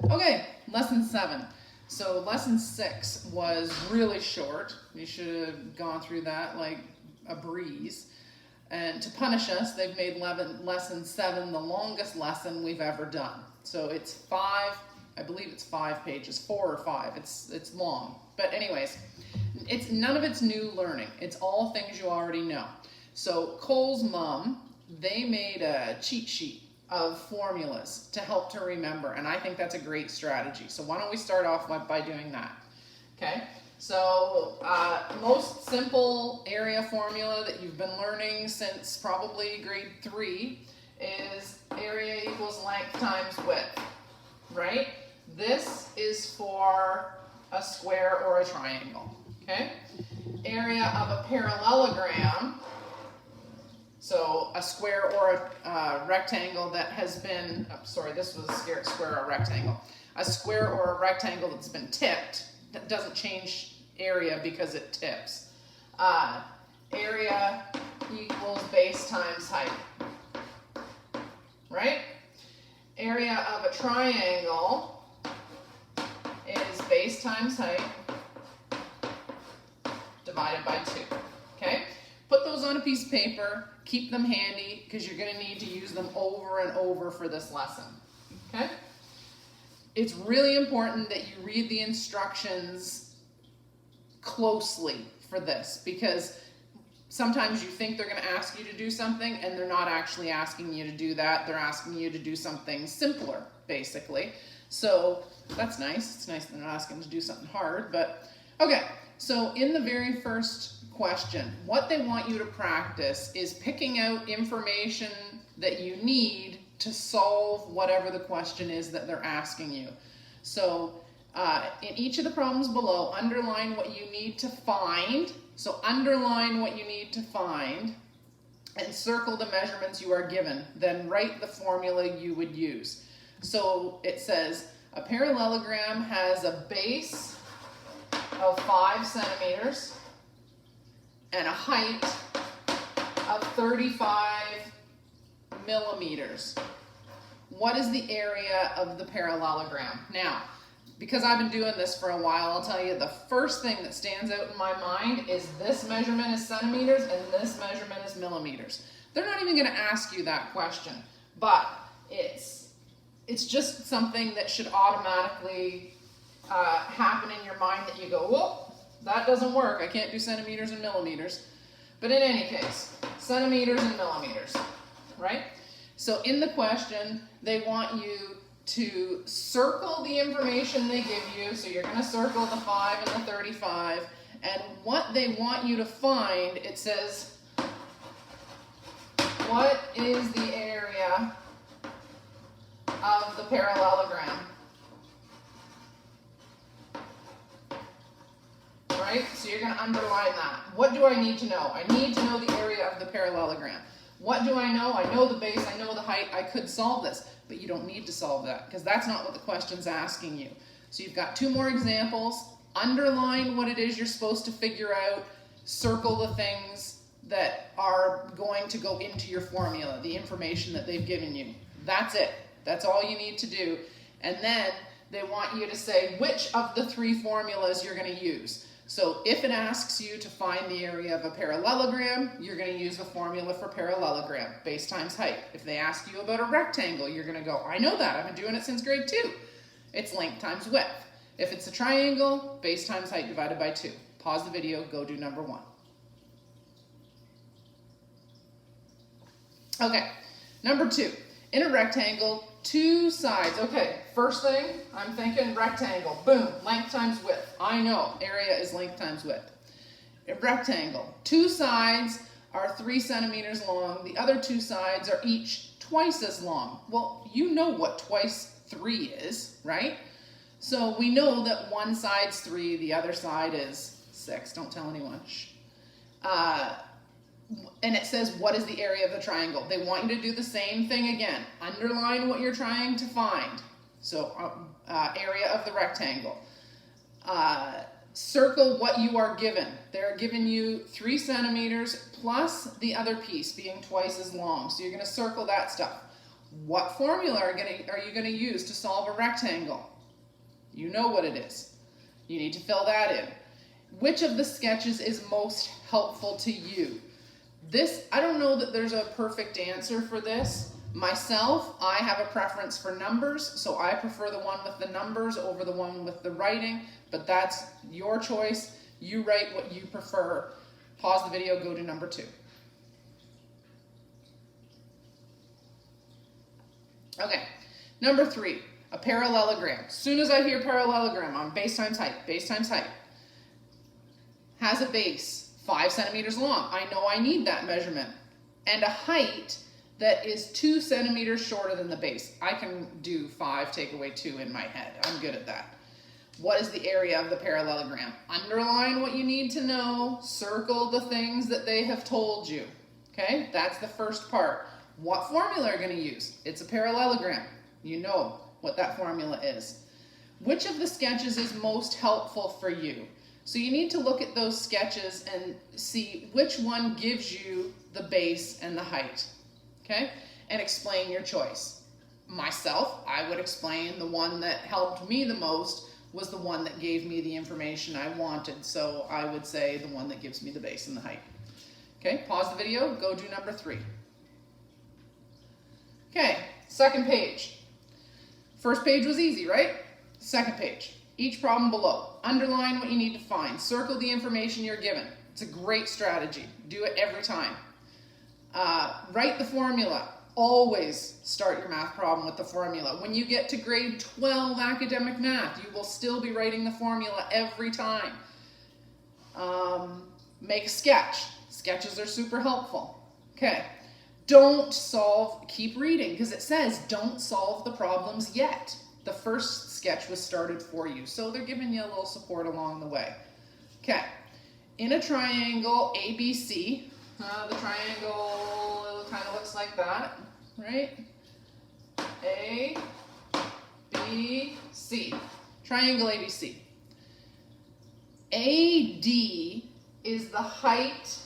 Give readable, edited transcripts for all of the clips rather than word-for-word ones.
Okay, lesson 7. So lesson 6 was really short. We should have gone through that like a breeze. And to punish us, they've made lesson 7 the longest lesson we've ever done. So it's 5, I believe it's 5 pages, 4 or 5. It's long. But anyways, none of it's new learning. It's all things you already know. So Cole's mom, they made a cheat sheet of formulas to help to remember, and I think that's a great strategy. So why don't we start off by doing that? Okay, so most simple area formula that you've been learning since probably grade 3 is area equals length times width, right? This is for a square or a triangle, okay? Area of a parallelogram, so a square or a rectangle that has been, this was a square or a rectangle. A square or a rectangle that's been tipped, that doesn't change area because it tips. Area equals base times height, right? Area of a triangle is base times height divided by 2, okay? Put those on a piece of paper, keep them handy because you're going to need to use them over and over for this lesson, okay? It's really important that you read the instructions closely for this because sometimes you think they're going to ask you to do something and they're not actually asking you to do that. They're asking you to do something simpler, basically. So that's nice. It's nice they're not asking to do something hard, but okay. So in the very first question, what they want you to practice is picking out information that you need to solve whatever the question is that they're asking you. So in each of the problems below, underline what you need to find. So underline what you need to find and circle the measurements you are given. Then write the formula you would use. So it says a parallelogram has a base of 5 centimeters and a height of 35 millimeters. What is the area of the parallelogram? Now, because I've been doing this for a while, I'll tell you the first thing that stands out in my mind is this measurement is centimeters and this measurement is millimeters. They're not even going to ask you that question, but it's just something that should automatically happen in your mind that you go, whoa, that doesn't work. I can't do centimeters and millimeters. But in any case, centimeters and millimeters, right? So in the question, they want you to circle the information they give you. So you're going to circle the 5 and the 35. And what they want you to find, it says, what is the area of the parallelogram? Right? So you're going to underline that. What do I need to know? I need to know the area of the parallelogram. What do I know? I know the base, I know the height, I could solve this, but you don't need to solve that because that's not what the question's asking you. So you've got 2 more examples. Underline what it is you're supposed to figure out. Circle the things that are going to go into your formula, the information that they've given you. That's it. That's all you need to do. And then they want you to say which of the 3 formulas you're going to use. So if it asks you to find the area of a parallelogram, you're going to use the formula for parallelogram, base times height. If they ask you about a rectangle, you're going to go, I know that. I've been doing it since grade 2. It's length times width. If it's a triangle, base times height divided by 2. Pause the video, go do number 1. Okay, number 2. In a rectangle, 2 sides. Okay, first thing, I'm thinking rectangle. Boom, length times width. I know, area is length times width. A rectangle, 2 sides are 3 centimeters long. The other 2 sides are each twice as long. Well, you know what twice 3 is, right? So we know that one side's 3, the other side is 6. Don't tell anyone. Shh. And it says, what is the area of the triangle? They want you to do the same thing again. Underline what you're trying to find. So area of the rectangle. Circle what you are given. They're giving you 3 centimeters plus the other piece being twice as long. So you're going to circle that stuff. What formula are you going to use to solve a rectangle? You know what it is. You need to fill that in. Which of the sketches is most helpful to you? This, I don't know that there's a perfect answer for this. Myself, I have a preference for numbers, so I prefer the one with the numbers over the one with the writing, but that's your choice. You write what you prefer. Pause the video, go to number 2. Okay, number 3, a parallelogram. As soon as I hear parallelogram on base times height, has a base 5 centimeters long. I know I need that measurement. And a height that is 2 centimeters shorter than the base. I can do 5, take away 2 in my head. I'm good at that. What is the area of the parallelogram? Underline what you need to know. Circle the things that they have told you. Okay, that's the first part. What formula are you going to use? It's a parallelogram. You know what that formula is. Which of the sketches is most helpful for you? So you need to look at those sketches and see which one gives you the base and the height. Okay? And explain your choice. Myself, I would explain the one that helped me the most was the one that gave me the information I wanted. So I would say the one that gives me the base and the height. Okay, pause the video, go do number 3. Okay, second page. First page was easy, right? Second page. Each problem below. Underline what you need to find. Circle the information you're given. It's a great strategy. Do it every time. Write the formula. Always start your math problem with the formula. When you get to grade 12 academic math, you will still be writing the formula every time. Make a sketch. Sketches are super helpful. Okay. Don't solve, keep reading, because it says don't solve the problems yet. The first sketch was started for you, so they're giving you a little support along the way. Okay. In a triangle ABC, the triangle kind of looks like that, right? A, B, C. Triangle ABC. AD is the height.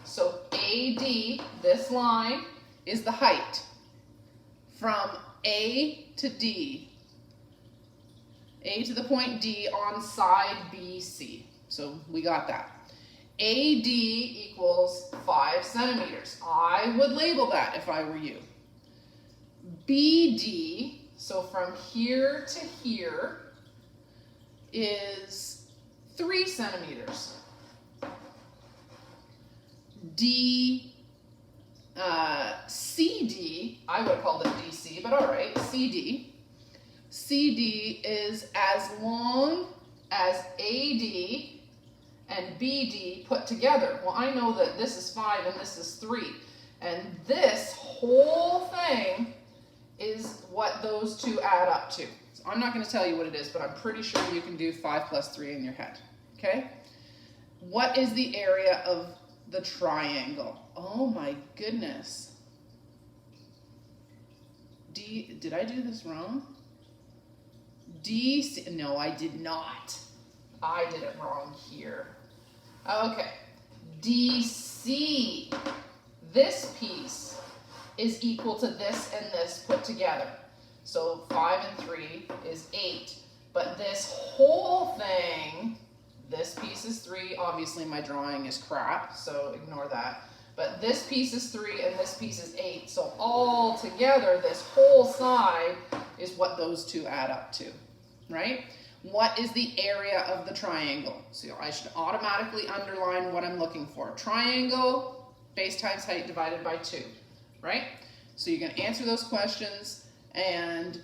So AD, this line, is the height from A to D. A to the point D on side BC. So we got that. AD equals 5 centimeters. I would label that if I were you. BD, so from here to here, is 3 centimeters. CD, I would have called it DC, but all right, CD. CD is as long as AD and BD put together. Well, I know that this is 5 and this is 3. And this whole thing is what those two add up to. So I'm not going to tell you what it is, but I'm pretty sure you can do 5 plus 3 in your head. Okay? What is the area of the triangle? Oh my goodness. Did I do this wrong? DC, no, I did not. I did it wrong here. Okay, DC, this piece is equal to this and this put together. So 5 and 3 is 8. But this whole thing, this piece is 3. Obviously my drawing is crap, so ignore that. But this piece is 3 and this piece is 8. So all together, this whole side is what those two add up to, right? What is the area of the triangle? So I should automatically underline what I'm looking for. Triangle, base times height divided by 2, right? So you can answer those questions, and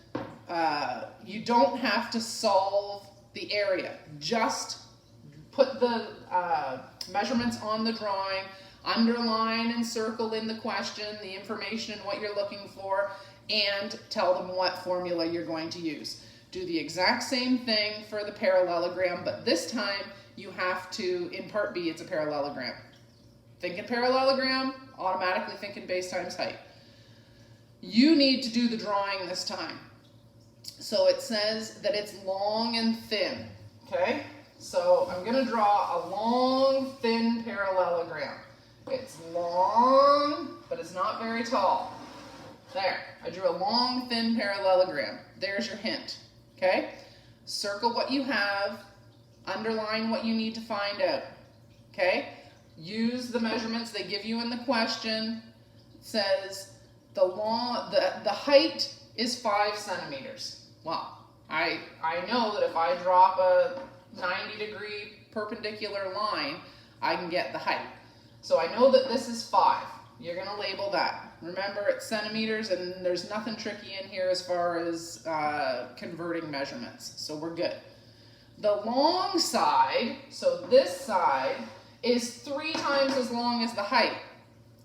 you don't have to solve the area. Just put the measurements on the drawing, underline and circle in the question, the information and what you're looking for, and tell them what formula you're going to use. Do the exact same thing for the parallelogram, but this time you have to, in part B, it's a parallelogram. Think in parallelogram, automatically think in base times height. You need to do the drawing this time. So it says that it's long and thin, okay? So I'm going to draw a long, thin parallelogram. It's long, but it's not very tall. There, I drew a long, thin parallelogram. There's your hint, okay? Circle what you have, underline what you need to find out, okay? Use the measurements they give you in the question. It says the height is 5 centimeters. Well, I know that if I drop a 90-degree perpendicular line, I can get the height. So I know that this is 5. You're going to label that. Remember, it's centimeters, and there's nothing tricky in here as far as converting measurements. So we're good. The long side, so this side, is 3 times as long as the height.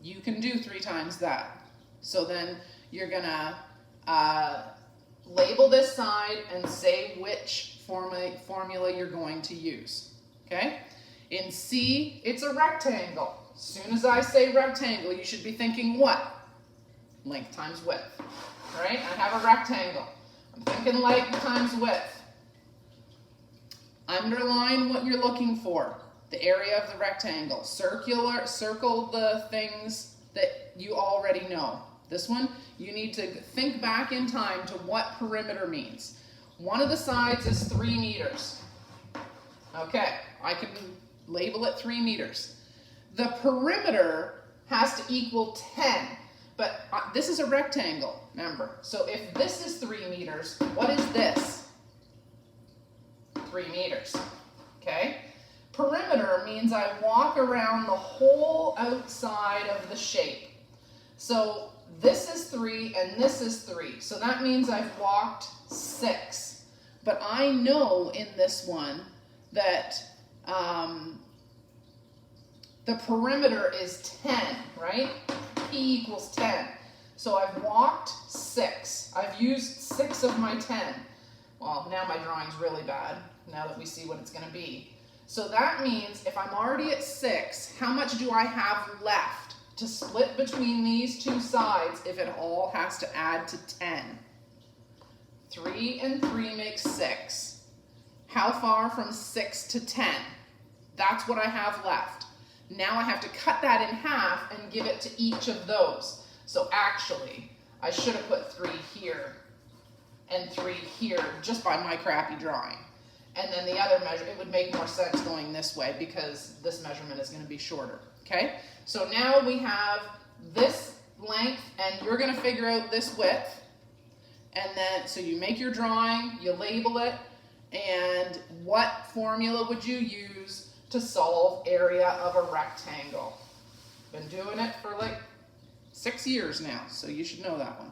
You can do 3 times that. So then you're going to label this side and say which formula you're going to use. Okay? In C, it's a rectangle. As soon as I say rectangle, you should be thinking what? Length times width. All right? I have a rectangle. I'm thinking length times width. Underline what you're looking for. The area of the rectangle. Circle the things that you already know. This one, you need to think back in time to what perimeter means. One of the sides is 3 meters. Okay, I can label it 3 meters. The perimeter has to equal 10, but this is a rectangle, remember. So if this is 3 meters, what is this? 3 meters, okay? Perimeter means I walk around the whole outside of the shape. So this is 3 and this is 3. So that means I've walked 6. But I know in this one that the perimeter is 10, right? P equals 10. So I've walked 6. I've used 6 of my 10. Well, now my drawing's really bad, now that we see what it's going to be. So that means if I'm already at 6, how much do I have left to split between these two sides if it all has to add to 10? 3 and 3 makes 6. How far from 6 to 10? That's what I have left. Now I have to cut that in half and give it to each of those. So actually, I should have put 3 here and 3 here just by my crappy drawing. And then the other measure, it would make more sense going this way because this measurement is going to be shorter. Okay? So now we have this length, and you're going to figure out this width. And then, so you make your drawing, you label it, and what formula would you use to solve area of a rectangle? Been doing it for like 6 years now, so you should know that one.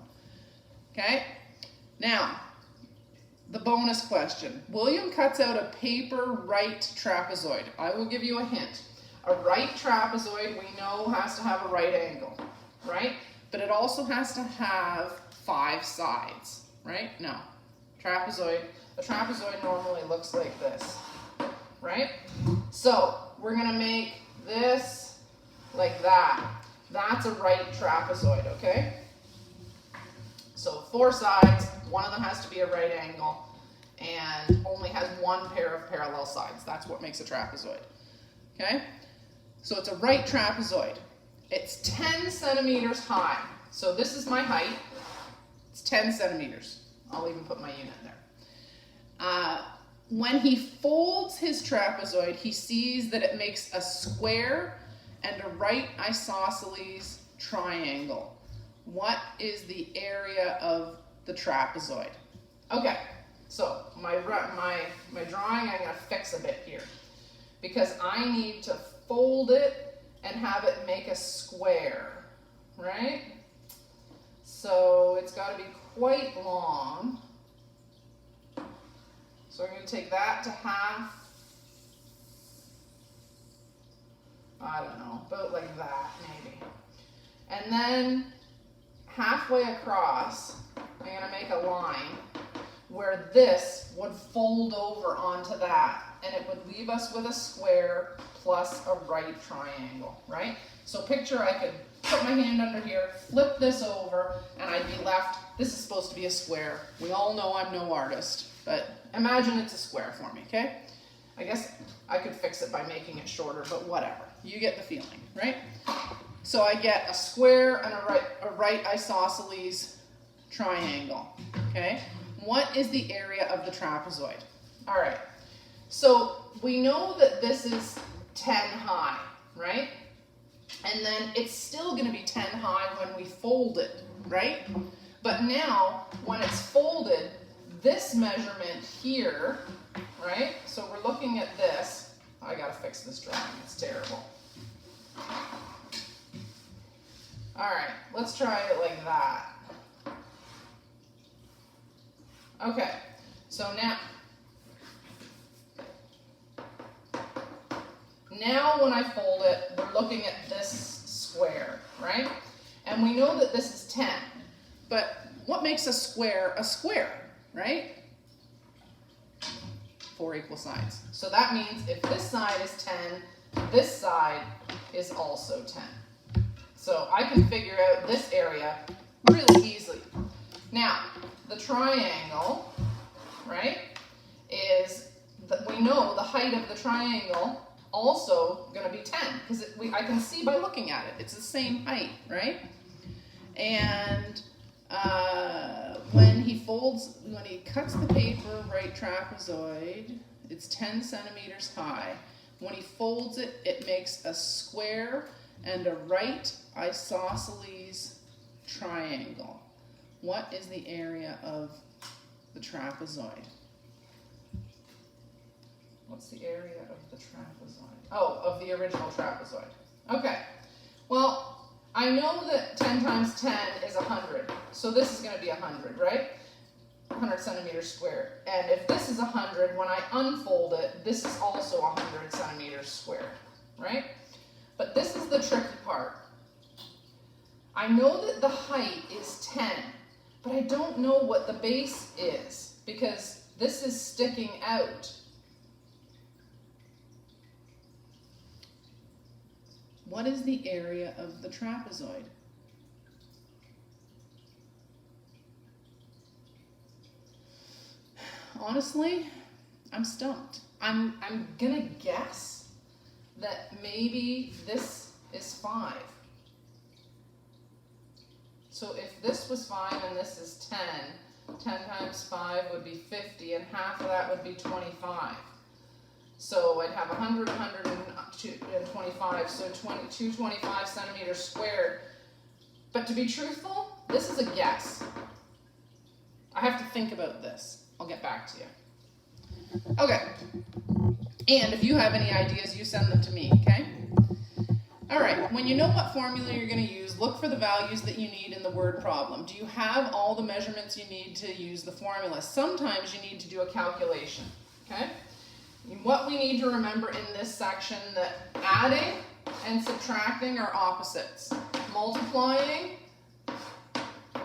Okay? Now, the bonus question. William cuts out a paper right trapezoid. I will give you a hint. A right trapezoid, we know, has to have a right angle, right? But it also has to have 5 sides, right? No. Trapezoid. A trapezoid normally looks like this, right? So we're going to make this like that. That's a right trapezoid, okay? So 4 sides, one of them has to be a right angle, and only has 1 pair of parallel sides. That's what makes a trapezoid, okay? So it's a right trapezoid. It's 10 centimeters high. So this is my height. It's 10 centimeters. I'll even put my unit there. When he folds his trapezoid, he sees that it makes a square and a right isosceles triangle. What is the area of the trapezoid? Okay, so my drawing, I'm going to fix a bit here because I need to fold it and have it make a square, right? So it's got to be quite long. So we're going to take that to half. I don't know, about like that maybe. And then halfway across, I'm going to make a line where this would fold over onto that, and it would leave us with a square plus a right triangle, right? So picture I could put my hand under here, flip this over, and I'd be left, this is supposed to be a square. We all know I'm no artist, but imagine it's a square for me, okay? I guess I could fix it by making it shorter, but whatever. You get the feeling, right? So I get a square and a right isosceles triangle, okay? What is the area of the trapezoid? All right, so we know that this is 10 high, right? And then it's still gonna be 10 high when we fold it, right? But now, when it's folded, this measurement here, right? So we're looking at this. I gotta fix this drawing, it's terrible. All right, let's try it like that. Okay, so now when I fold it, we're looking at this square, right? And we know that this is 10, but what makes a square, right? 4 equal sides. So that means if this side is 10, this side is also 10. So I can figure out this area really easily. Now, the triangle, right, is that we know the height of the triangle also going to be 10 because I can see by looking at it. It's the same height, right? And when he cuts the paper, right trapezoid, it's 10 centimeters high. When he folds it, it makes a square and a right isosceles triangle. What is the area of the trapezoid? What's the area of the trapezoid? Oh, of the original trapezoid. Okay. Well, I know that 10 times 10 is 100. So this is going to be 100, right? 100 centimeters squared. And if this is 100, when I unfold it, this is also 100 centimeters squared, right? But this is the tricky part. I know that the height is 10, but I don't know what the base is because this is sticking out. What is the area of the trapezoid? Honestly, I'm stumped. I'm gonna guess that maybe this is 5. So if this was 5 and this is 10, 10 times 5 would be 50, and half of that would be 25. So I'd have 100, 125, so 225 centimeters squared. But to be truthful, this is a guess. I have to think about this. I'll get back to you. Okay. And if you have any ideas, you send them to me, okay? All right, when you know what formula you're going to use, look for the values that you need in the word problem. Do you have all the measurements you need to use the formula? Sometimes you need to do a calculation, okay? What we need to remember in this section that adding and subtracting are opposites. Multiplying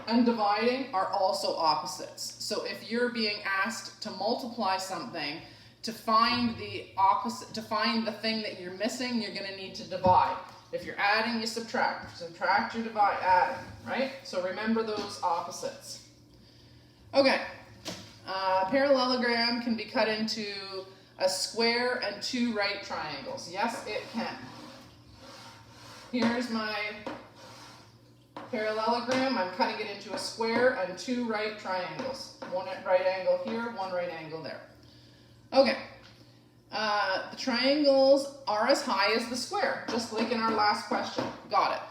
and dividing are also opposites. So if you're being asked to multiply something, to find the opposite, to find the thing that you're missing, you're going to need to divide. If you're adding, you subtract. Subtract, you divide, adding, right? So remember those opposites. Okay. Parallelogram can be cut into a square and 2 right triangles. Yes, it can. Here's my parallelogram. I'm cutting it into a square and 2 right triangles. One right angle here, one right angle there. Okay. The triangles are as high as the square, just like in our last question. Got it.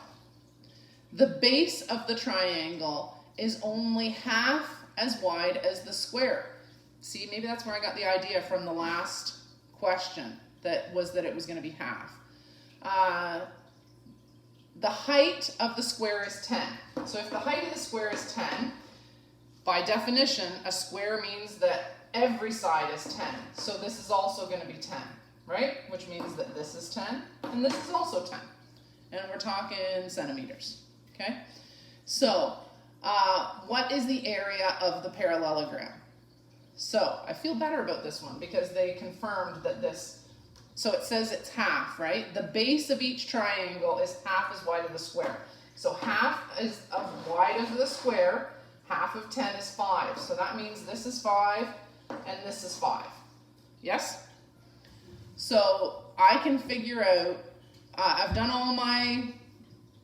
The base of the triangle is only half as wide as the square. See, maybe that's where I got the idea from the last question, that it was going to be half. The height of the square is 10. So if the height of the square is 10, by definition, a square means that every side is 10. So this is also going to be 10, right? Which means that this is 10 and this is also 10. And we're talking centimeters, okay? So what is the area of the parallelogram? So I feel better about this one because they confirmed that this, so it says it's half, right? The base of each triangle is half as wide as the square. So half is as wide as the square, half of 10 is 5. So that means this is 5 and this is 5. Yes? So I can figure out I've done all my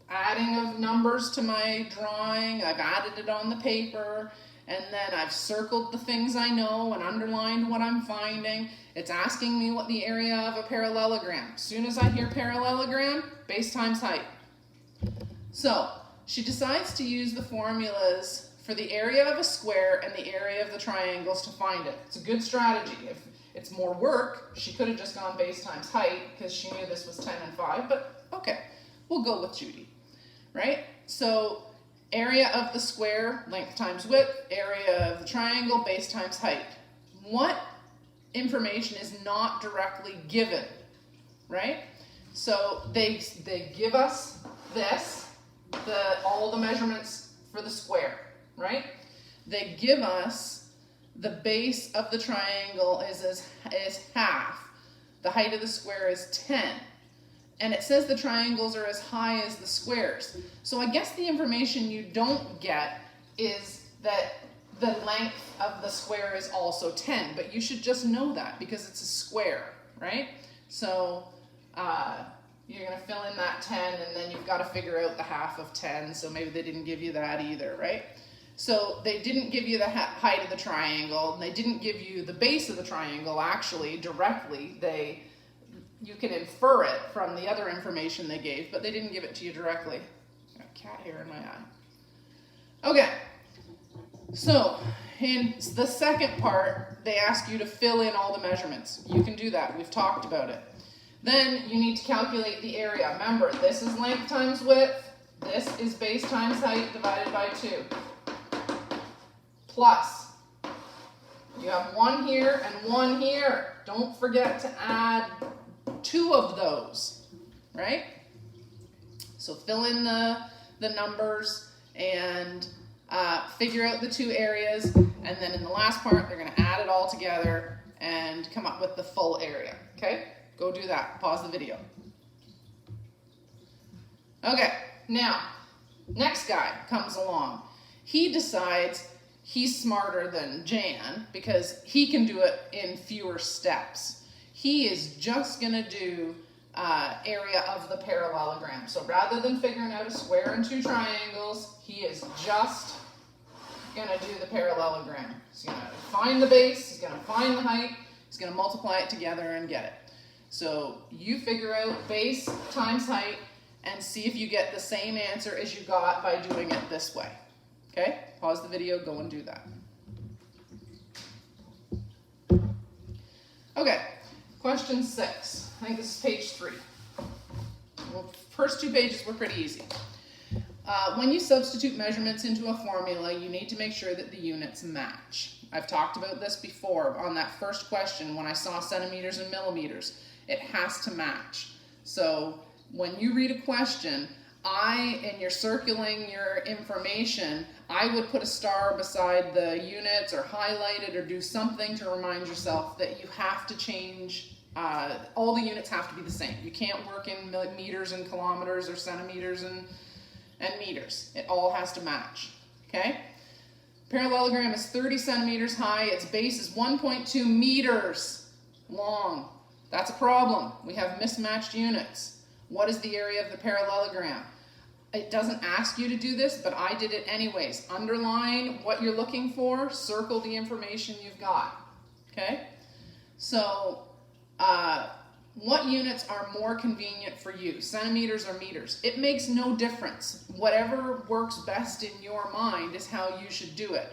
adding of numbers to my drawing. I've added it on the paper, and then I've circled the things I know and underlined what I'm finding. It's asking me what the area of a parallelogram. As soon as I hear parallelogram, base times height. So she decides to use the formulas for the area of a square and the area of the triangles to find it. It's a good strategy. If it's more work, she could have just gone base times height because she knew this was 10 and 5, but okay, we'll go with Judy, right? So area of the square, length times width, area of the triangle, base times height. What information is not directly given, right? So they give us this, all the measurements for the square, right? They give us the base of the triangle is half. The height of the square is 10. And it says the triangles are as high as the squares. So I guess the information you don't get is that the length of the square is also 10, but you should just know that because it's a square, right? So you're going to fill in that 10, and then you've got to figure out the half of 10, so maybe they didn't give you that either, right? So they didn't give you the height of the triangle, and they didn't give you the base of the triangle actually directly. You can infer it from the other information they gave, but they didn't give it to you directly. Got a cat hair in my eye. Okay, so in the second part, they ask you to fill in all the measurements. You can do that. We've talked about it. Then you need to calculate the area. Remember, this is length times width. This is base times height divided by 2. Plus, you have 1 here and 1 here. Don't forget to add 2 of those, right? So fill in the numbers and figure out the 2 areas, and then in the last part, they're going to add it all together and come up with the full area, okay? Go do that. Pause the video. Okay, now, next guy comes along. He decides he's smarter than Jan because he can do it in fewer steps. He is just going to do area of the parallelogram. So rather than figuring out a square and 2 triangles, he is just going to do the parallelogram. He's going to find the base, he's going to find the height, he's going to multiply it together and get it. So you figure out base times height and see if you get the same answer as you got by doing it this way. Okay? Pause the video, go and do that. Okay, question 6. I think this is page 3. Well, first 2 pages were pretty easy. When you substitute measurements into a formula, you need to make sure that the units match. I've talked about this before on that first question when I saw centimeters and millimeters. It has to match. So when you read a question, and you're circling your information, I would put a star beside the units or highlight it or do something to remind yourself that you have to change, all the units have to be the same. You can't work in meters and kilometers or centimeters and meters. It all has to match, okay? Parallelogram is 30 centimeters high. Its base is 1.2 meters long. That's a problem. We have mismatched units. What is the area of the parallelogram? It doesn't ask you to do this, but I did it anyways. Underline what you're looking for, circle the information you've got, okay? So, what units are more convenient for you, centimeters or meters? It makes no difference. Whatever works best in your mind is how you should do it.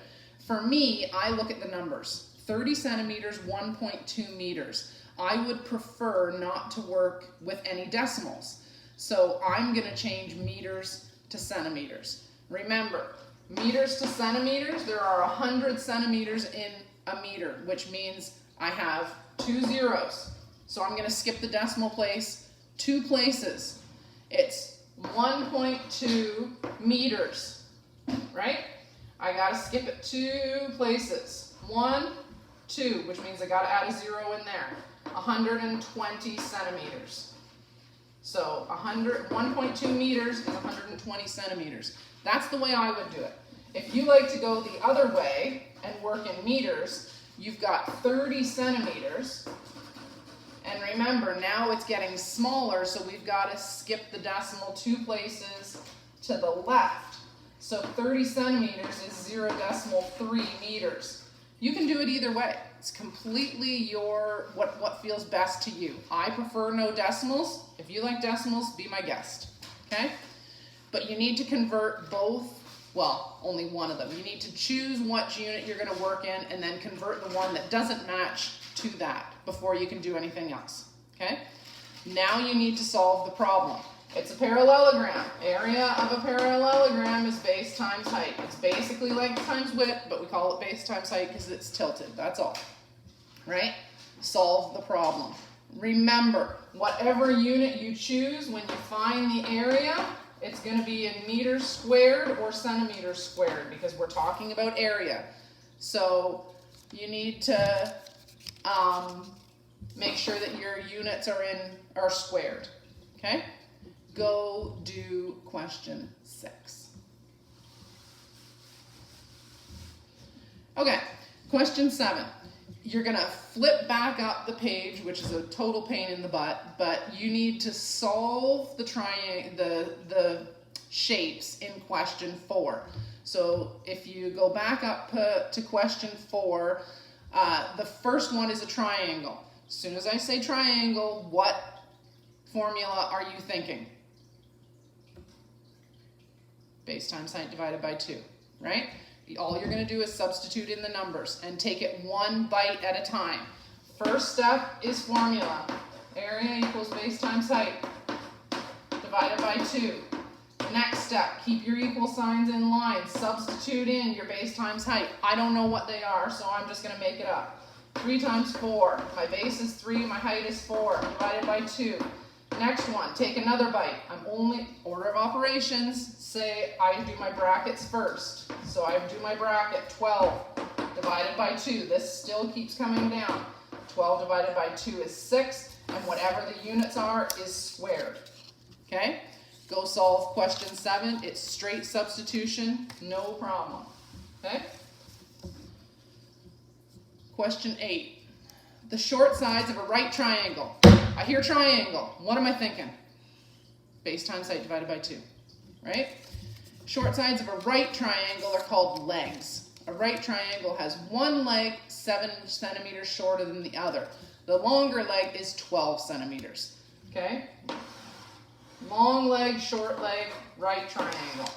For me, I look at the numbers. 30 centimeters, 1.2 meters. I would prefer not to work with any decimals. So I'm going to change meters to centimeters. Remember, meters to centimeters, there are 100 centimeters in a meter, which means I have 2 zeros. So I'm going to skip the decimal place 2 places. It's 1.2 meters, right? I got to skip it 2 places. 1, 2, which means I got to add a 0 in there. 120 centimeters. So 1.2 meters is 120 centimeters. That's the way I would do it. If you like to go the other way and work in meters, you've got 30 centimeters, And remember, now it's getting smaller, so we've got to skip the decimal 2 places to the left. So 30 centimeters is 0.3 meters. You can do it either way. It's completely your, what feels best to you. I prefer no decimals. If you like decimals, be my guest, okay? But you need to convert both, well, only one of them. You need to choose what unit you're gonna work in and then convert the one that doesn't match to that before you can do anything else, okay? Now you need to solve the problem. It's a parallelogram. Area of a parallelogram is base times height. It's basically length times width, but we call it base times height because it's tilted, that's all, right? Solve the problem. Remember, whatever unit you choose, when you find the area, it's going to be in meters squared or centimeters squared because we're talking about area. So you need to make sure that your units are squared, okay? Go do question 6. Okay, question 7. You're gonna flip back up the page, which is a total pain in the butt, but you need to solve the the shapes in question 4. So if you go back up to question 4, the first one is a triangle. As soon as I say triangle, what formula are you thinking? Base times height divided by 2, right? All you're going to do is substitute in the numbers and take it one bite at a time. First step is formula. Area equals base times height divided by 2. Next step, keep your equal signs in line. Substitute in your base times height. I don't know what they are, so I'm just going to make it up. 3 times 4. My base is 3, my height is 4, divided by 2. Next one, take another bite. I'm only, order of operations, say I do my brackets first. So I do my bracket, 12 divided by 2. This still keeps coming down. 12 divided by 2 is 6, and whatever the units are is squared. Okay? Go solve question 7. It's straight substitution, no problem. Okay? Question 8. The short sides of a right triangle. I hear triangle. What am I thinking? Base times height divided by 2, right? Short sides of a right triangle are called legs. A right triangle has one leg 7 centimeters shorter than the other. The longer leg is 12 centimeters, okay? Long leg, short leg, right triangle,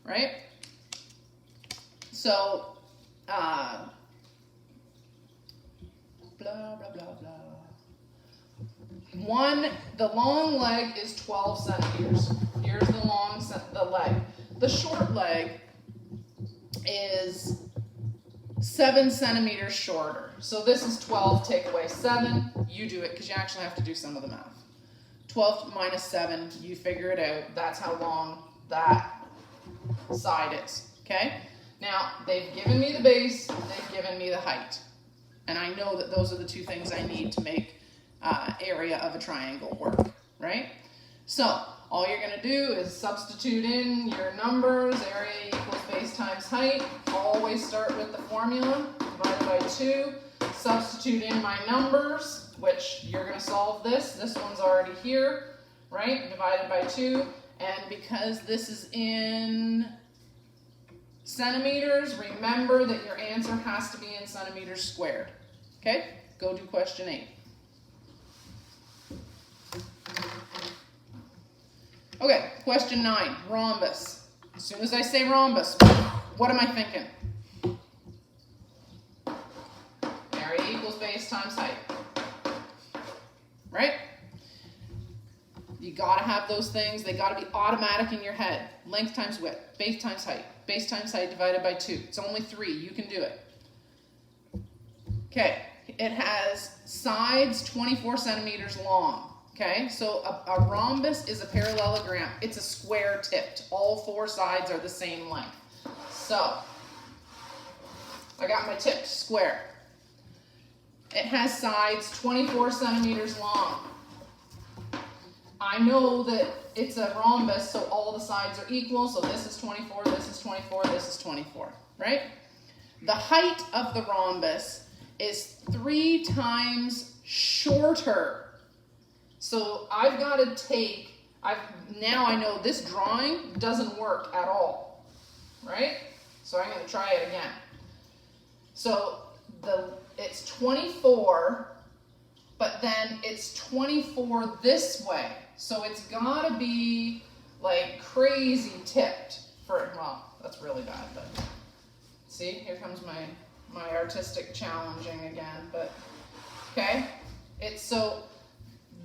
right? So, blah, blah, blah, blah. The long leg is 12 centimeters. Here's the leg. The short leg is 7 centimeters shorter. So this is 12, take away 7. You do it because you actually have to do some of the math. 12 minus 7, you figure it out. That's how long that side is, okay? Now, they've given me the base, they've given me the height. And I know that those are the 2 things I need to make area of a triangle work, right? So, all you're going to do is substitute in your numbers. Area equals base times height. Always start with the formula, divided by 2. Substitute in my numbers, which you're going to solve this. This one's already here, right? Divided by 2. And because this is in centimeters, remember that your answer has to be in centimeters squared. Okay? Go do question 8. Okay, question 9, rhombus. As soon as I say rhombus, what am I thinking? Area equals base times height. Right? You gotta have those things. They gotta be automatic in your head. Length times width, base times height. Base times height divided by 2. It's only 3, you can do it. Okay, it has sides 24 centimeters long. Okay, so a rhombus is a parallelogram. It's a square tipped. All 4 sides are the same length. So, I got my tipped square. It has sides 24 centimeters long. I know that it's a rhombus, so all the sides are equal. So this is 24, this is 24, this is 24, right? The height of the rhombus is 3 times shorter. So I've got to take, now I know this drawing doesn't work at all, right? So I'm going to try it again. So it's 24, but then it's 24 this way. So it's got to be like crazy tipped for, well, that's really bad, but see, here comes my artistic challenging again, but okay. So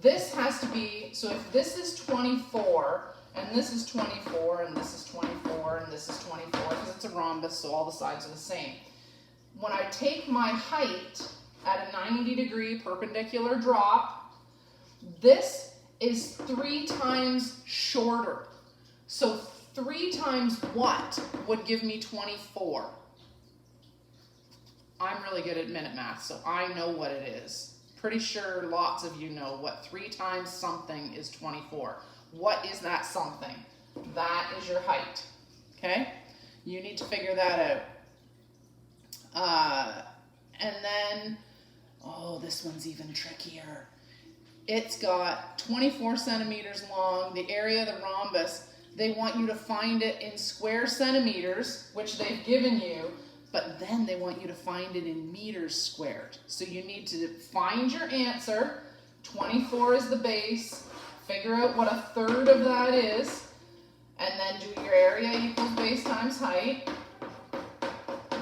this has to be, so if this is 24, and this is 24, and this is 24, and this is 24, because it's a rhombus, so all the sides are the same. When I take my height at a 90-degree perpendicular drop, this is 3 times shorter. So 3 times what would give me 24? I'm really good at minute math, so I know what it is. Pretty sure lots of you know what 3 times something is 24. What is that something? That is your height, okay? You need to figure that out. And then, oh, this one's even trickier. It's got 24 centimeters long. The area of the rhombus, they want you to find it in square centimeters, which they've given you, but then they want you to find it in meters squared. So you need to find your answer. 24 is the base. Figure out what a third of that is, and then do your area equals base times height,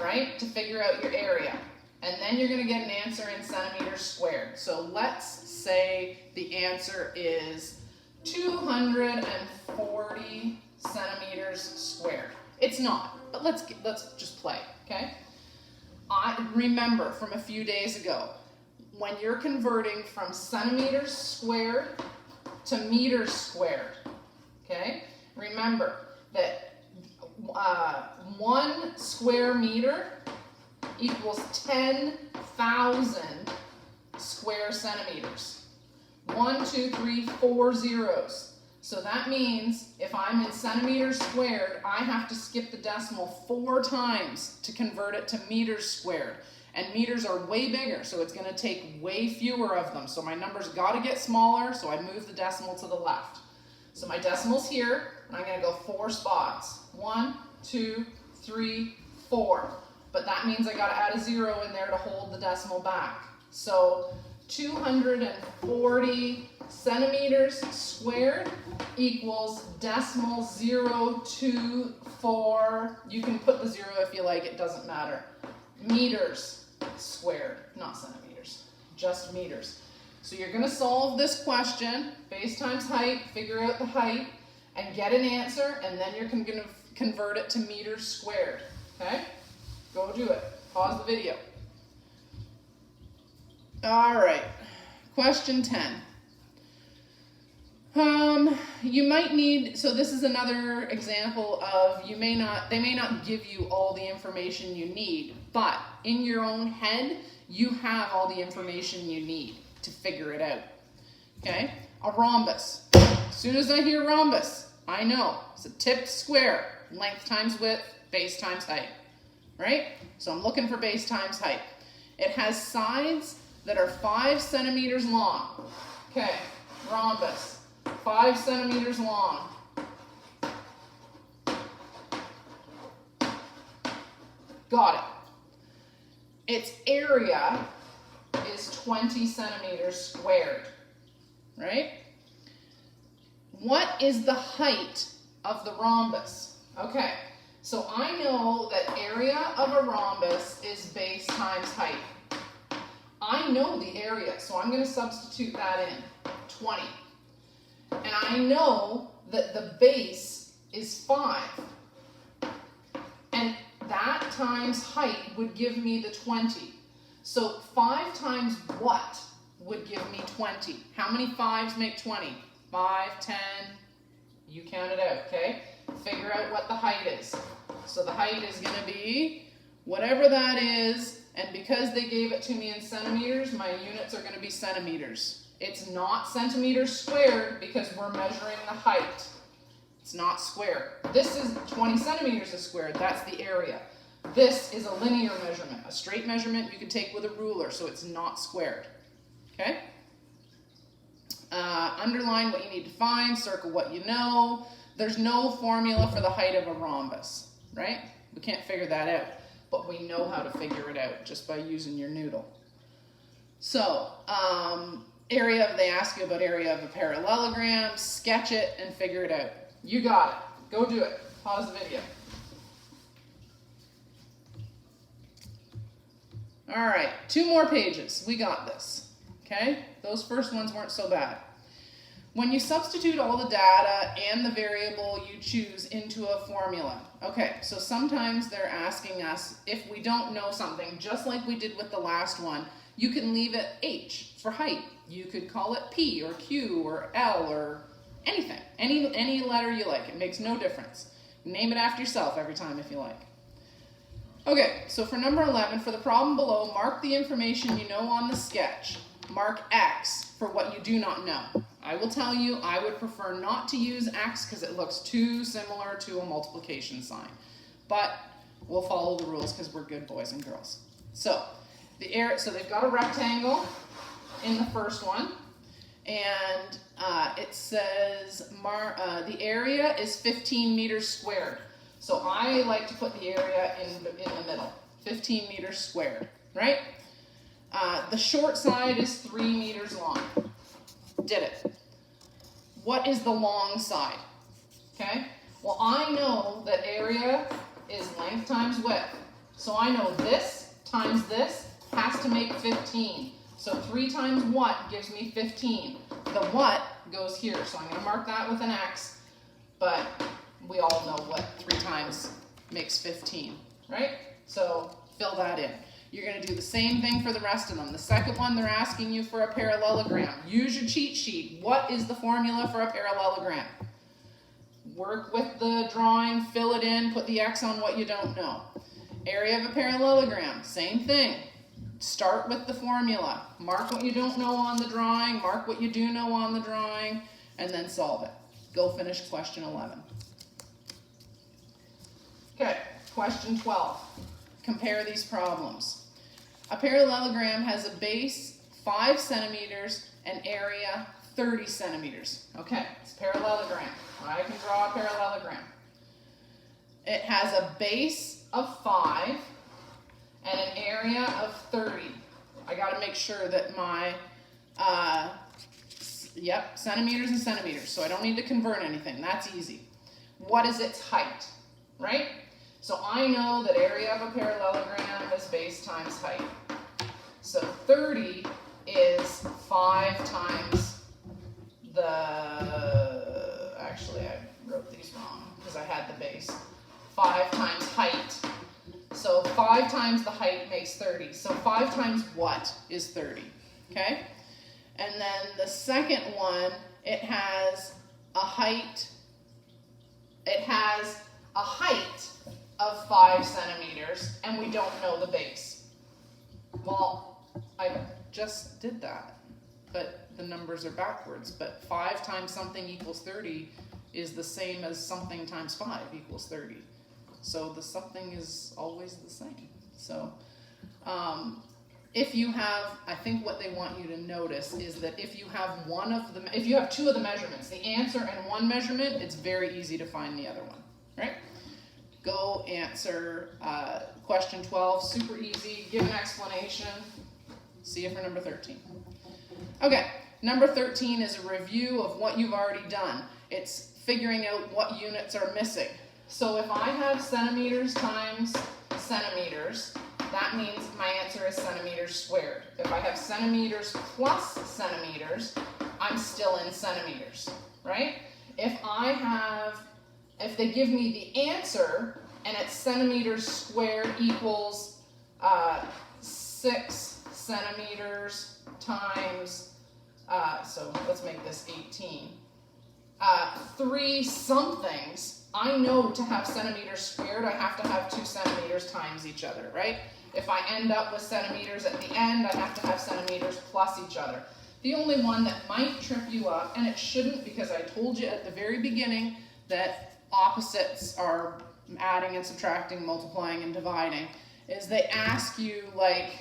right, to figure out your area. And then you're going to get an answer in centimeters squared. So let's say the answer is 240 centimeters squared. It's not, but let's just play, okay? I remember from a few days ago, when you're converting from centimeters squared to meters squared, okay? Remember that 1 square meter equals 10,000 square centimeters. 1, 2, 3, 4 zeros. So that means if I'm in centimeters squared, I have to skip the decimal 4 times to convert it to meters squared. And meters are way bigger, so it's going to take way fewer of them. So my number's got to get smaller, so I move the decimal to the left. So my decimal's here, and I'm going to go 4 spots. 1, 2, 3, 4. But that means I got to add a 0 in there to hold the decimal back. So 240 centimeters squared equals decimal 024. You can put the 0 if you like, it doesn't matter. Meters squared, not centimeters, just meters. So you're going to solve this question, base times height, figure out the height, and get an answer, and then you're going to convert it to meters squared. Okay? Go do it. Pause the video. All right. Question 10. You might need, so this is another example of they may not give you all the information you need, but in your own head, you have all the information you need to figure it out. Okay? A rhombus. As soon as I hear rhombus, I know it's a tipped square, length times width, base times height. Right? So I'm looking for base times height. It has sides that are 5 centimeters long. Okay, rhombus, 5 centimeters long. Got it. Its area is 20 centimeters squared, right? What is the height of the rhombus? Okay, so I know that area of a rhombus is base times height. I know the area, so I'm going to substitute that in, 20. And I know that the base is 5. And that times height would give me the 20. So 5 times what would give me 20? How many 5s make 20? 5, 10, you count it out, okay? Figure out what the height is. So the height is going to be whatever that is, and because they gave it to me in centimeters, my units are going to be centimeters. It's not centimeters squared because we're measuring the height. It's not square. This is 20 centimeters is squared. That's the area. This is a linear measurement. A straight measurement you can take with a ruler, so it's not squared. okay? Underline what you need to find, circle what you know. There's no formula for the height of a rhombus, right? We can't figure that out, but we know how to figure it out just by using your noodle. So, they ask you about area of a parallelogram, sketch it and figure it out. You got it. Go do it. Pause the video. All right, 2 more pages. We got this, okay? Those first ones weren't so bad. When you substitute all the data and the variable you choose into a formula. Okay, so sometimes they're asking us if we don't know something, just like we did with the last one, you can leave it H for height. You could call it P or Q or L or anything, any letter you like. It makes no difference. Name it after yourself every time if you like. Okay, so for number 11, for the problem below, mark the information you know on the sketch. Mark X for what you do not know. I will tell you, I would prefer not to use X because it looks too similar to a multiplication sign. But we'll follow the rules because we're good boys and girls. So they've got a rectangle in the first one, and it says the area is 15 meters squared. So I like to put the area in the middle, 15 meters squared, right? The short side is 3 meters long. Did it. What is the long side? Okay, well I know that area is length times width. So I know this times this has to make 15. So 3 times what gives me 15. The what goes here, so I'm going to mark that with an X, but we all know what 3 times makes 15, right? So fill that in. You're going to do the same thing for the rest of them. The second one, they're asking you for a parallelogram. Use your cheat sheet. What is the formula for a parallelogram? Work with the drawing, fill it in, put the X on what you don't know. Area of a parallelogram, same thing. Start with the formula. Mark what you don't know on the drawing, mark what you do know on the drawing, and then solve it. Go finish question 11. Okay, question 12. Compare these problems. A parallelogram has a base 5 centimeters and area 30 centimeters. Okay, it's a parallelogram. I can draw a parallelogram. It has a base of 5 and an area of 30. I got to make sure that my, centimeters and centimeters, so I don't need to convert anything. That's easy. What is its height, right? So I know that area of a parallelogram is base times height. So 30 is 5 times actually I wrote these wrong because I had the base. 5 times height. So 5 times the height makes 30. So 5 times what is 30, okay? And then the second one, it has a height of 5 centimeters, and we don't know the base. Well, I just did that, but the numbers are backwards. But 5 times something equals 30 is the same as something times 5 equals 30. So the something is always the same. So if you have, I think what they want you to notice is that if you have if you have 2 of the measurements, the answer and 1 measurement, it's very easy to find the other one, right? Go answer question 12, super easy, give an explanation. See you for number 13. Okay, number 13 is a review of what you've already done. It's figuring out what units are missing. So if I have centimeters times centimeters, that means my answer is centimeters squared. If I have centimeters plus centimeters, I'm still in centimeters, right? If they give me the answer and it's centimeters squared equals 6 centimeters times, so let's make this 18, 3 somethings, I know to have centimeters squared, I have to have 2 centimeters times each other, right? If I end up with centimeters at the end, I have to have centimeters plus each other. The only one that might trip you up, and it shouldn't because I told you at the very beginning that opposites are adding and subtracting, multiplying and dividing, is they ask you like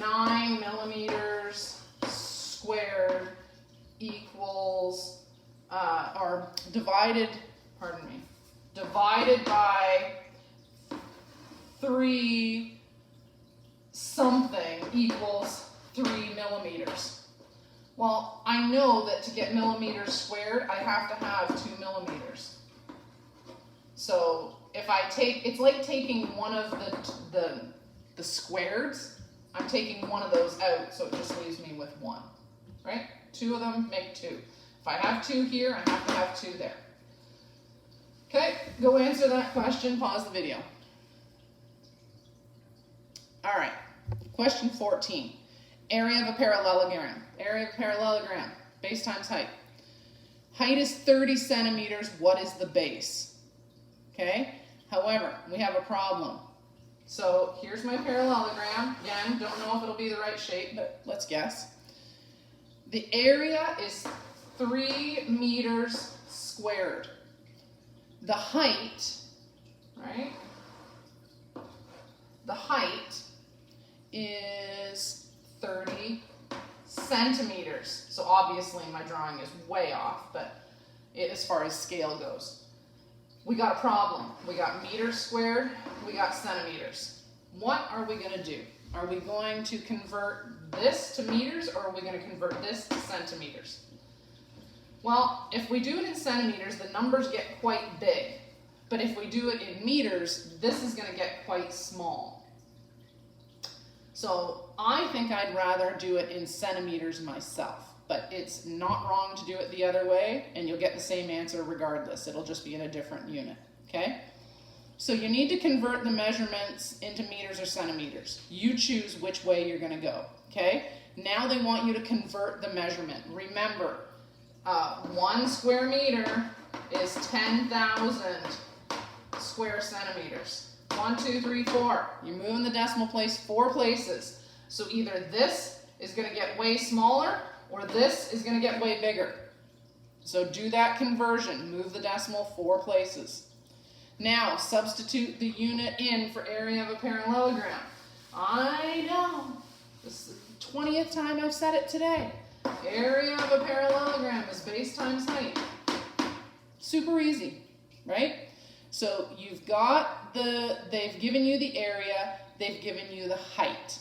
9 millimeters squared equals, or divided by 3 something equals 3 millimeters. Well, I know that to get millimeters squared, I have to have 2 millimeters. So if I take, it's like taking one of the squareds, I'm taking one of those out, so it just leaves me with 1, right? 2 of them make 2. If I have 2 here, I have to have 2 there. Okay, go answer that question, pause the video. All right, question 14. Area of a parallelogram. Area of a parallelogram, base times height. Height is 30 centimeters, what is the base? Okay, however, we have a problem. So here's my parallelogram. Again, don't know if it'll be the right shape, but let's guess. The area is 3 meters squared. The height, right? The height is 30 centimeters. So obviously my drawing is way off, but as far as scale goes. We got a problem. We got meters squared, we got centimeters. What are we going to do? Are we going to convert this to meters, or are we going to convert this to centimeters? Well, if we do it in centimeters, the numbers get quite big. But if we do it in meters, this is going to get quite small. So I think I'd rather do it in centimeters myself. But it's not wrong to do it the other way, and you'll get the same answer regardless. It'll just be in a different unit, okay? So you need to convert the measurements into meters or centimeters. You choose which way you're going to go, okay? Now they want you to convert the measurement. Remember, 1 square meter is 10,000 square centimeters. 1, 2, 3, 4. You're moving the decimal place 4 places. So either this is going to get way smaller, or this is going to get way bigger. So do that conversion. Move the decimal 4 places. Now, substitute the unit in for area of a parallelogram. I know. This is the 20th time I've said it today. Area of a parallelogram is base times height. Super easy, right? So you've got they've given you the area, they've given you the height.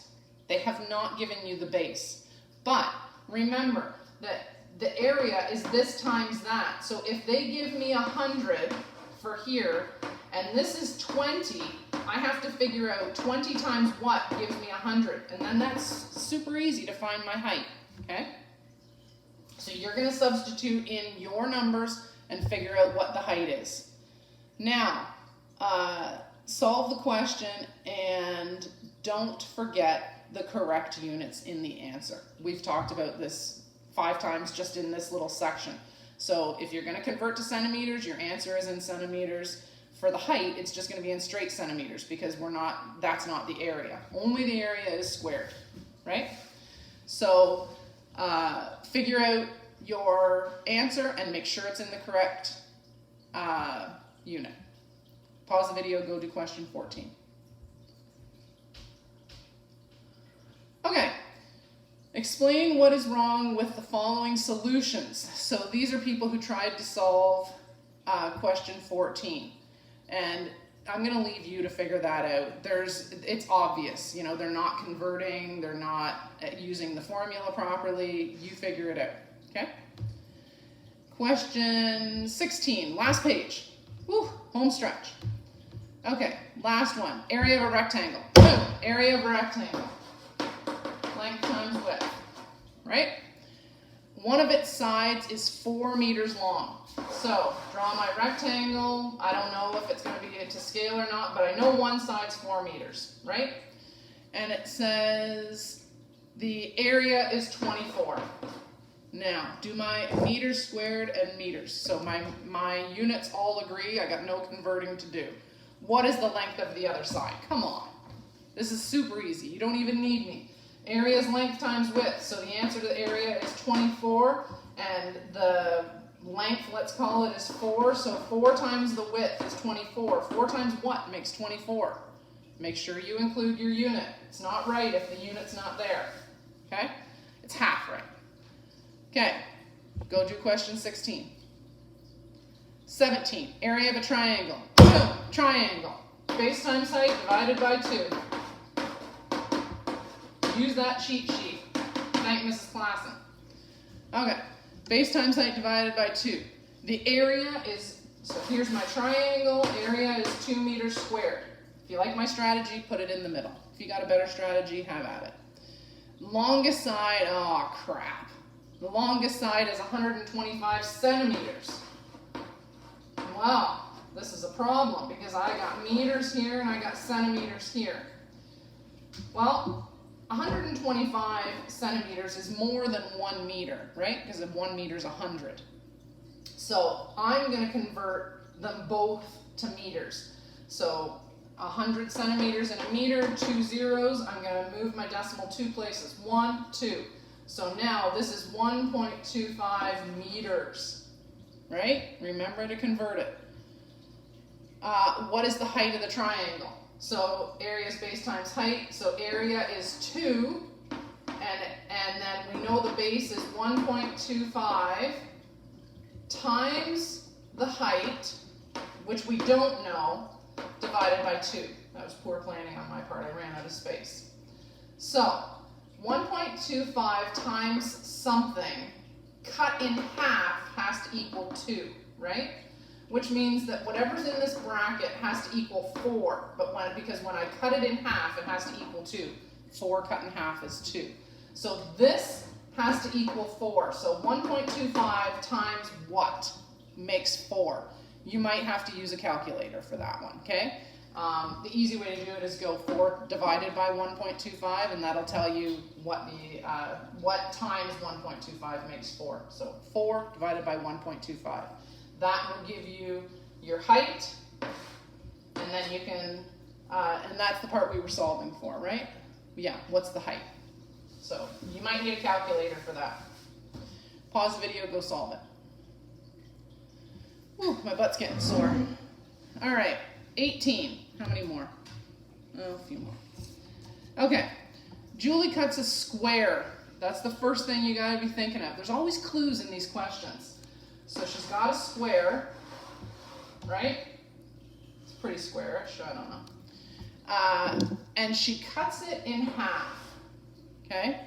They have not given you the base. But remember that the area is this times that. So if they give me 100 for here, and this is 20, I have to figure out 20 times what gives me 100. And then that's super easy to find my height, okay? So you're going to substitute in your numbers and figure out what the height is. Now, solve the question and don't forget the correct units in the answer. We've talked about this 5 times just in this little section. So if you're going to convert to centimeters, your answer is in centimeters. For the height, it's just going to be in straight centimeters because that's not the area. Only the area is squared, right? So figure out your answer and make sure it's in the correct unit. Pause the video, go to question 14. Okay, explain what is wrong with the following solutions. So these are people who tried to solve question 14. And I'm going to leave you to figure that out. It's obvious, you know, they're not converting, they're not using the formula properly. You figure it out, okay? Question 16, last page. Woo, home stretch. Okay, last one. Area of a rectangle. Boom, area of a rectangle. Length times width, right? One of its sides is 4 meters long. So, draw my rectangle. I don't know if it's going to be to scale or not, but I know one side's 4 meters, right? And it says the area is 24. Now, do my meters squared and meters. So my units all agree. I got no converting to do. What is the length of the other side? Come on. This is super easy. You don't even need me. Area is length times width. So the answer to the area is 24. And the length, let's call it, is 4. So 4 times the width is 24. 4 times what makes 24? Make sure you include your unit. It's not right if the unit's not there. Okay? It's half right. Okay, go do question 16. 17, area of a triangle. Boom, triangle. Base times height divided by 2. Use that cheat sheet. Thank Mrs. Klassen. Okay, base times height divided by 2. The area is, so here's my triangle, area is 2 meters squared. If you like my strategy, put it in the middle. If you got a better strategy, have at it. Longest side, oh crap. The longest side is 125 centimeters. Wow, this is a problem because I got meters here and I got centimeters here. Well, 125 centimeters is more than 1 meter, right? Because 1 meter is 100. So I'm going to convert them both to meters. So 100 centimeters in a meter, 2 zeros. I'm going to move my decimal 2 places. 1, 2. So now this is 1.25 meters, right? Remember to convert it. What is the height of the triangle? So area is base times height. So area is 2. And then we know the base is 1.25 times the height, which we don't know, divided by 2. That was poor planning on my part. I ran out of space. So 1.25 times something cut in half has to equal 2, right? Which means that whatever's in this bracket has to equal 4. But because when I cut it in half, it has to equal 2. 4 cut in half is 2. So this has to equal 4. So 1.25 times what makes 4? You might have to use a calculator for that one, okay? The easy way to do it is go 4 divided by 1.25, and that'll tell you what times 1.25 makes 4. So 4 divided by 1.25. That will give you your height, and then you can, and that's the part we were solving for, right? Yeah, what's the height? So you might need a calculator for that. Pause the video, go solve it. Whew, my butt's getting sore. All right, 18. How many more? Oh, a few more. Okay, Julie cuts a square. That's the first thing you gotta be thinking of. There's always clues in these questions. So she's got a square, right? It's pretty squarish, I don't know. And she cuts it in half, okay?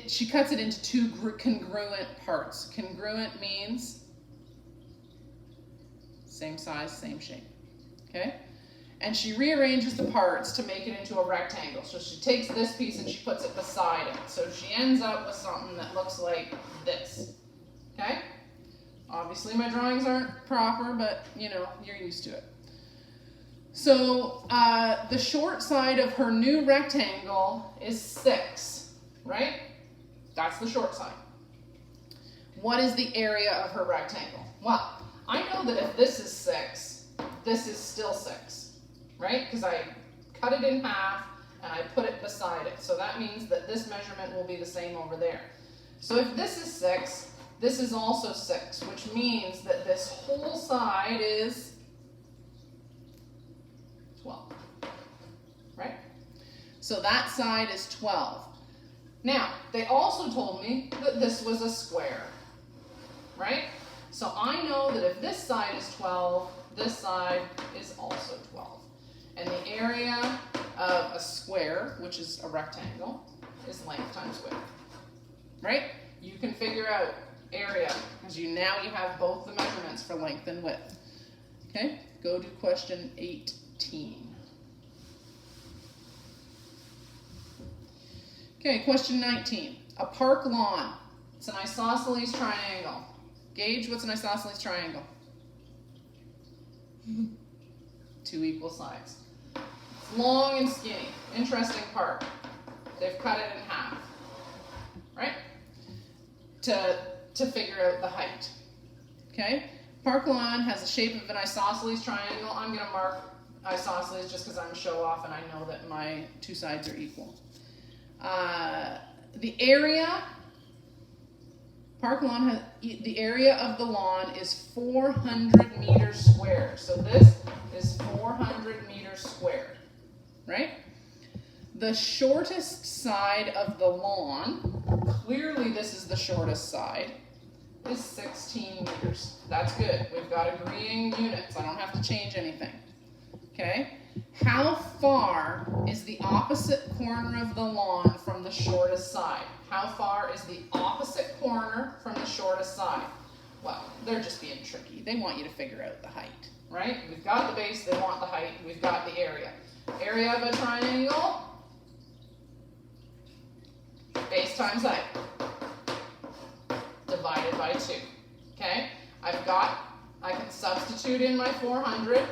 She cuts it into 2 congruent parts. Congruent means same size, same shape, okay? And she rearranges the parts to make it into a rectangle. So she takes this piece and she puts it beside it. So she ends up with something that looks like this, okay? Obviously my drawings aren't proper, but you know, you're used to it. So the short side of her new rectangle is 6, right? That's the short side. What is the area of her rectangle? Well, I know that if this is 6, this is still 6, right? Because I cut it in half and I put it beside it. So that means that this measurement will be the same over there. So if this is 6, this is also 6, which means that this whole side is 12, right? So that side is 12. Now, they also told me that this was a square, right? So I know that if this side is 12, this side is also 12. And the area of a square, which is a rectangle, is length times width, right? You can figure out area, because now you have both the measurements for length and width. Okay, go to question 18. Okay, question 19. A park lawn. It's an isosceles triangle. Gauge, what's an isosceles triangle? 2 equal sides. It's long and skinny. Interesting part. They've cut it in half, right? To figure out the height. Okay? Park lawn has the shape of an isosceles triangle. I'm going to mark isosceles just because I'm a show off and I know that my 2 sides are equal. The area, park lawn has, the area of the lawn is 400 meters squared. So this is 400 meters squared, right? The shortest side of the lawn, clearly this is the shortest side, is 16 meters. That's good. We've got agreeing units. I don't have to change anything. Okay? How far is the opposite corner of the lawn from the shortest side? How far is the opposite corner from the shortest side? Well, they're just being tricky. They want you to figure out the height, right? We've got the base, they want the height, we've got the area. Area of a triangle, base times height, divided by 2, okay? I can substitute in my 400.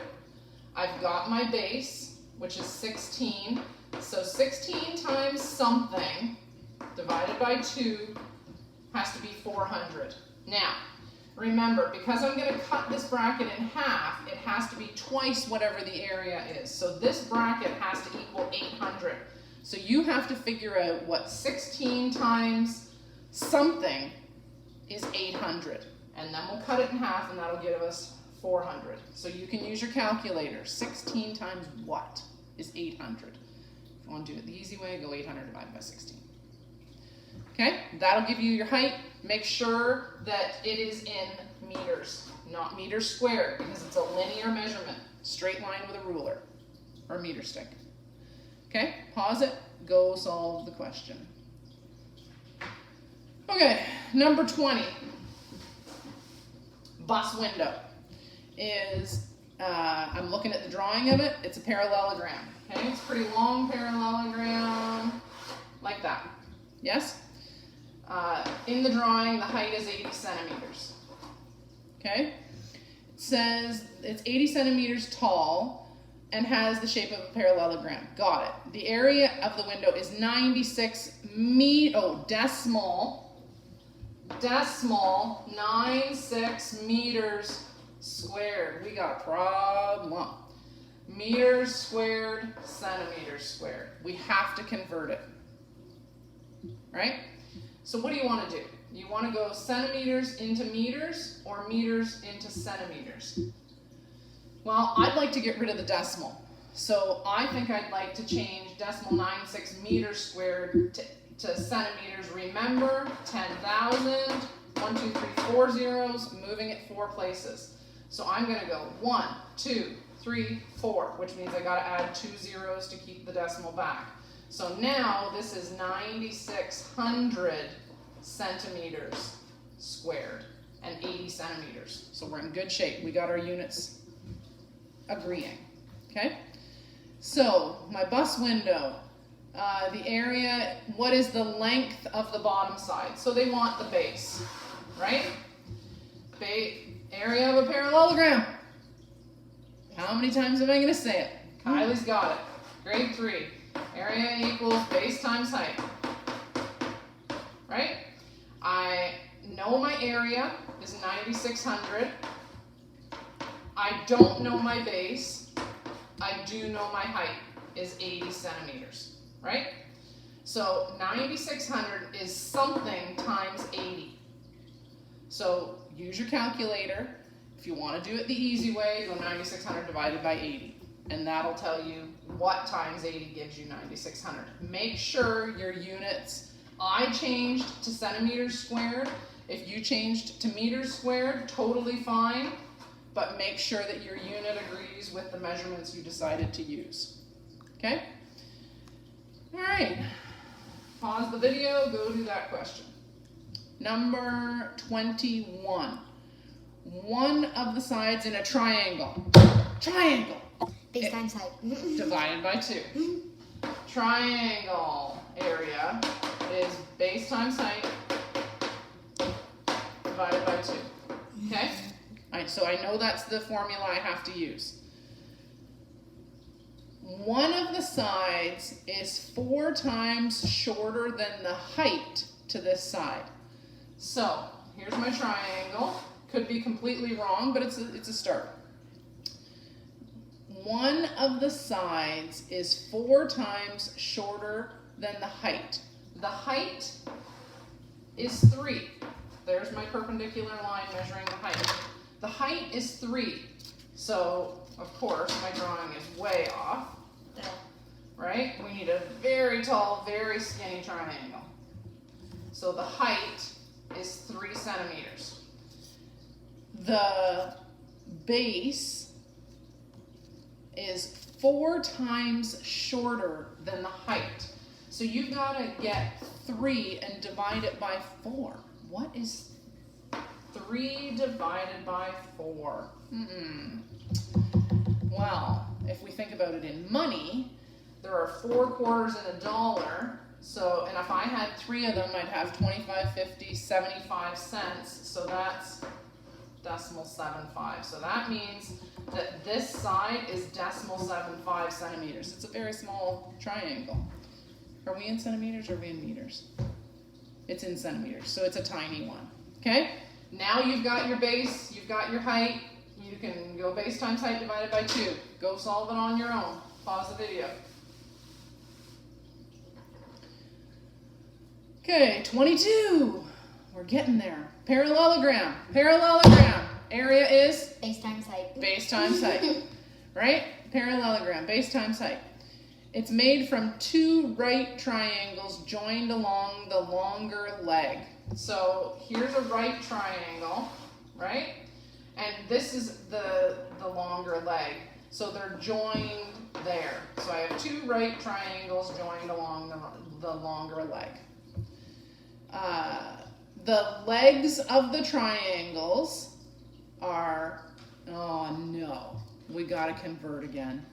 I've got my base, which is 16. So 16 times something divided by 2 has to be 400. Now, remember, because I'm going to cut this bracket in half, it has to be twice whatever the area is. So this bracket has to equal 800. So you have to figure out what 16 times something is 800. And then we'll cut it in half, and that'll give us 400. So you can use your calculator. 16 times what is 800? If you want to do it the easy way, go 800 divided by 16. Okay, that'll give you your height. Make sure that it is in meters, not meters squared, because it's a linear measurement. Straight line with a ruler or meter stick. Okay, pause it, go solve the question. Okay, number 20. Bus window is, I'm looking at the drawing of it, it's a parallelogram. Okay, it's a pretty long parallelogram, like that. Yes? In the drawing, the height is 80 centimeters. Okay? It says it's 80 centimeters tall and has the shape of a parallelogram. Got it. The area of the window is 96 decimal 96 meters squared. We got a problem. Meters squared, centimeters squared. We have to convert it. Right? So what do you want to do? You want to go centimeters into meters or meters into centimeters? Well, I'd like to get rid of the decimal. So I think I'd like to change decimal 96 meters squared to centimeters. Remember, 10,000, 1, 2, 3, 4 zeros, moving it 4 places. So I'm going to go 1, 2, 3, 4, which means I got to add 2 zeros to keep the decimal back. So now this is 9,600 centimeters squared and 80 centimeters. So we're in good shape. We got our units agreeing. Okay? So my bus window, the area, what is the length of the bottom side? So they want the base, right? Area of a parallelogram. How many times am I going to say it? Kylie's got it. Grade 3. Area equals base times height. Right? I know my area is 9,600. I don't know my base. I do know my height is 80 centimeters. Right? So 9,600 is something times 80. So use your calculator. If you want to do it the easy way, go 9,600 divided by 80. And that'll tell you what times 80 gives you 9,600. Make sure your units, I changed to centimeters squared. If you changed to meters squared, totally fine. But make sure that your unit agrees with the measurements you decided to use. Okay? All right. Pause the video, go do that question. Number 21. One of the sides in a triangle. Triangle. Base times height. Divided by 2. Triangle area is base times height divided by 2. Okay? All right, so I know that's the formula I have to use. One of the sides is 4 times shorter than the height to this side. So here's my triangle. Could be completely wrong, but it's a start. One of the sides is 4 times shorter than the height. The height is 3. There's my perpendicular line measuring the height. The height is 3. So of course, my drawing is way off, right? We need a very tall, very skinny triangle. So the height is 3 centimeters. The base is 4 times shorter than the height. So you've got to get 3 and divide it by 4. What is 3 divided by 4? Well, if we think about it in money, there are 4 quarters in a dollar. So, and if I had 3 of them, I'd have 25, 50, 75 cents. So that's decimal 75. So that means that this side is decimal 75 centimeters. It's a very small triangle. Are we in centimeters or are we in meters? It's in centimeters, so it's a tiny one. Okay? Now you've got your base, you've got your height. You can go base times height divided by 2. Go solve it on your own. Pause the video. Okay, 22. We're getting there. Parallelogram. Parallelogram. Area is? Base times height. Base times height. Right? Parallelogram. Base times height. It's made from 2 right triangles joined along the longer leg. So here's a right triangle, right? And this is the longer leg. So they're joined there. So I have 2 right triangles joined along the longer leg. The legs of the triangles are, oh no, we gotta convert again.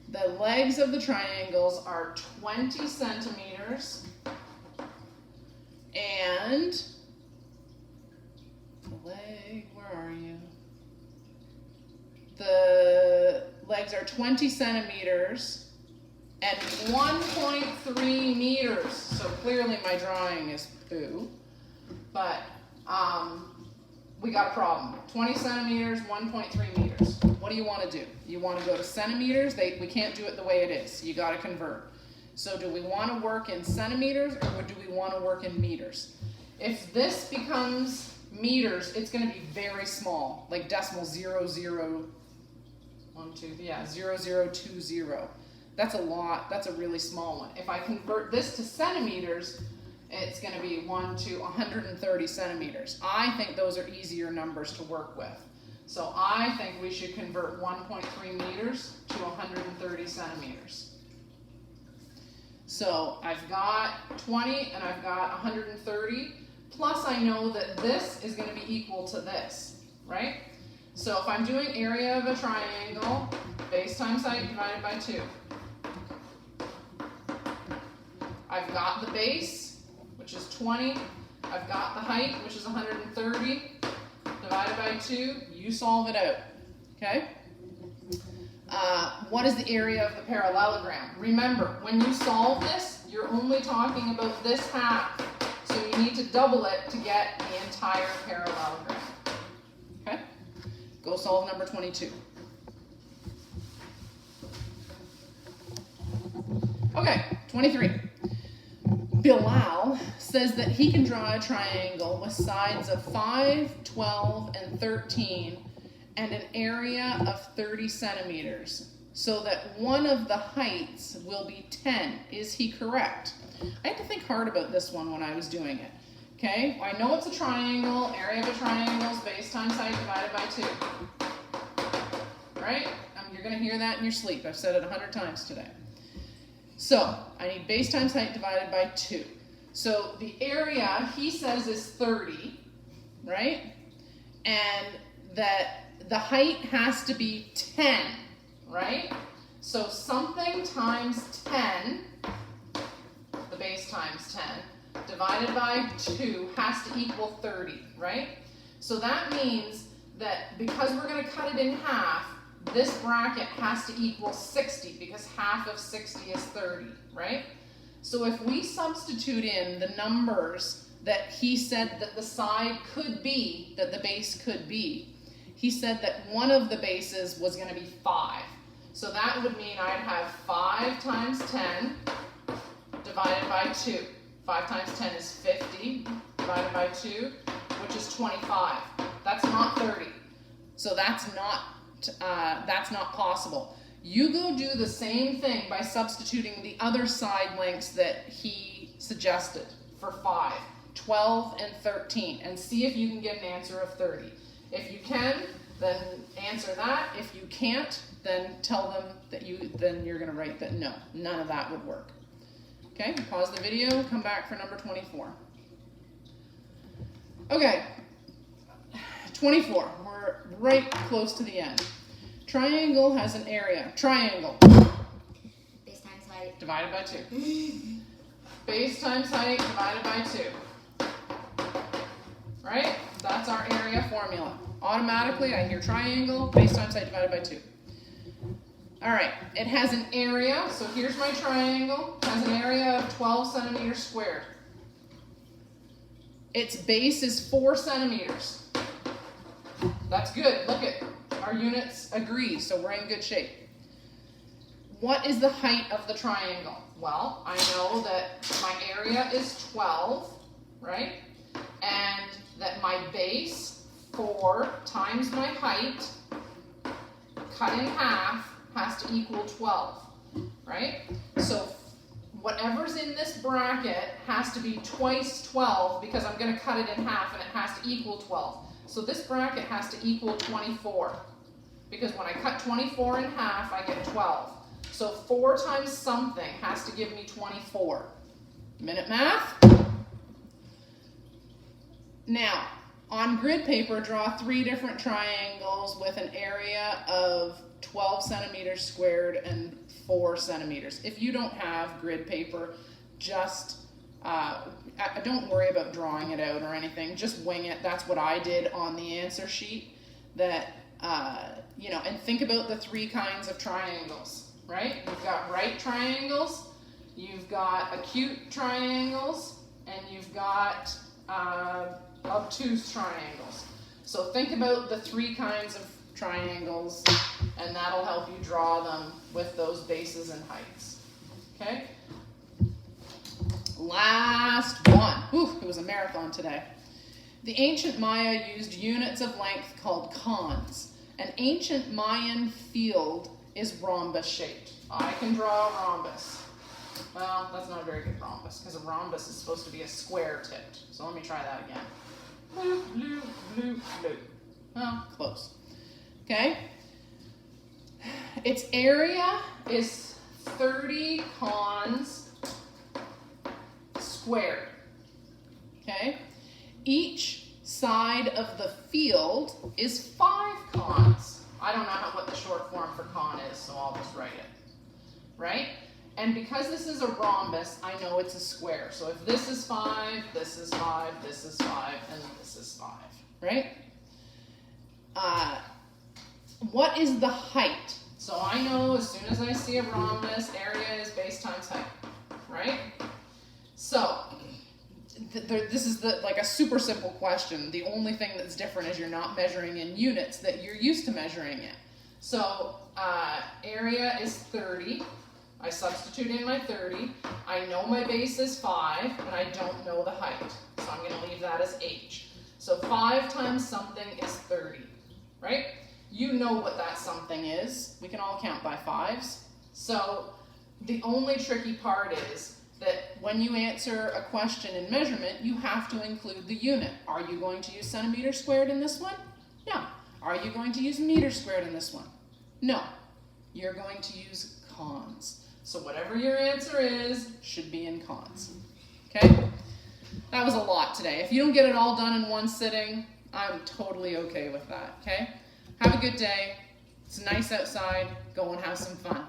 The legs of the triangles are 20 centimeters and the leg, where are you? The legs are 20 centimeters and 1.3 meters. So clearly my drawing is poo, but we got a problem. 20 centimeters, 1.3 meters. What do you want to do? You want to go to centimeters? We can't do it the way it is. You got to convert. So do we want to work in centimeters or do we want to work in meters? If this becomes meters, it's going to be very small, like decimal 0020. That's a lot. That's a really small one. If I convert this to centimeters, it's going to be 1 to 130 centimeters. I think those are easier numbers to work with. So I think we should convert 1.3 meters to 130 centimeters. So I've got 20 and I've got 130, plus I know that this is going to be equal to this, right? So if I'm doing area of a triangle, base times height divided by 2. I've got the base, which is 20. I've got the height, which is 130, divided by 2. You solve it out, okay? What is the area of the parallelogram? Remember, when you solve this, you're only talking about this half. So you need to double it to get the entire parallelogram, okay? Go solve number 22. Okay, 23. Bilal says that he can draw a triangle with sides of 5, 12, and 13 and an area of 30 centimeters so that one of the heights will be 10. Is he correct? I had to think hard about this one when I was doing it. Okay, I know it's a triangle. Area of a triangle is base times height divided by 2. Right? You're going to hear that in your sleep. I've said it 100 times today. So I need base times height divided by 2. So the area, he says, is 30, right? And that the height has to be 10, right? So something times 10, the base times 10, divided by 2 has to equal 30, right? So that means that because we're going to cut it in half, this bracket has to equal 60 because half of 60 is 30, right? So if we substitute in the numbers that he said that the side could be, that the base could be, he said that one of the bases was going to be 5. So that would mean I'd have 5 times 10 divided by 2. 5 times 10 is 50 divided by 2, which is 25. That's not 30. So that's not that's not possible. You go do the same thing by substituting the other side lengths that he suggested for 5, 12, and 13, and see if you can get an answer of 30. If you can, then answer that. If you can't, then tell them that then you're going to write that no, none of that would work. Okay, pause the video, come back for number 24. Okay, 24, we're right close to the end. Triangle has an area. Triangle. Base times height. Divided by 2. Base times height divided by 2. Right? That's our area formula. Automatically, I hear triangle, base times height divided by 2. All right, it has an area, so here's my triangle. It has an area of 12 centimeters squared. Its base is 4 centimeters. That's good. Look at our units agree, so we're in good shape. What is the height of the triangle? Well, I know that my area is 12, right? And that my base, 4, times my height, cut in half, has to equal 12, right? So whatever's in this bracket has to be twice 12 because I'm going to cut it in half and it has to equal 12. So this bracket has to equal 24 because when I cut 24 in half, I get 12. So 4 times something has to give me 24. Minute math? Now, on grid paper, draw 3 different triangles with an area of 12 centimeters squared and 4 centimeters. If you don't have grid paper, just don't worry about drawing it out or anything. Just wing it. That's what I did on the answer sheet. That and think about the 3 kinds of triangles, right? You've got right triangles, you've got acute triangles, and you've got obtuse triangles. So think about the 3 kinds of triangles, and that'll help you draw them with those bases and heights. Okay? Last one. Whew, it was a marathon today. The ancient Maya used units of length called khans. An ancient Mayan field is rhombus shaped. I can draw a rhombus. Well, that's not a very good rhombus because a rhombus is supposed to be a square tipped. So let me try that again. Bloop, bloop, bloop, bloop. Well, close. Okay? Its area is 30 khans squared. Okay? Each side of the field is 5 khans. I don't know what the short form for khan is, so I'll just write it. Right? And because this is a rhombus, I know it's a square. So if this is 5, this is 5, this is 5, and this is 5. Right? What is the height? So I know as soon as I see a rhombus, area is base times height. Right? So this is like a super simple question. The only thing that's different is you're not measuring in units that you're used to measuring in. So area is 30. I substitute in my 30. I know my base is 5, and I don't know the height. So I'm going to leave that as h. So 5 times something is 30, right? You know what that something is. We can all count by 5s. So the only tricky part is that when you answer a question in measurement, you have to include the unit. Are you going to use centimeters squared in this one? No. Are you going to use meters squared in this one? No. You're going to use khans. So whatever your answer is, should be in khans. Okay? That was a lot today. If you don't get it all done in one sitting, I'm totally okay with that. Okay? Have a good day. It's nice outside. Go and have some fun.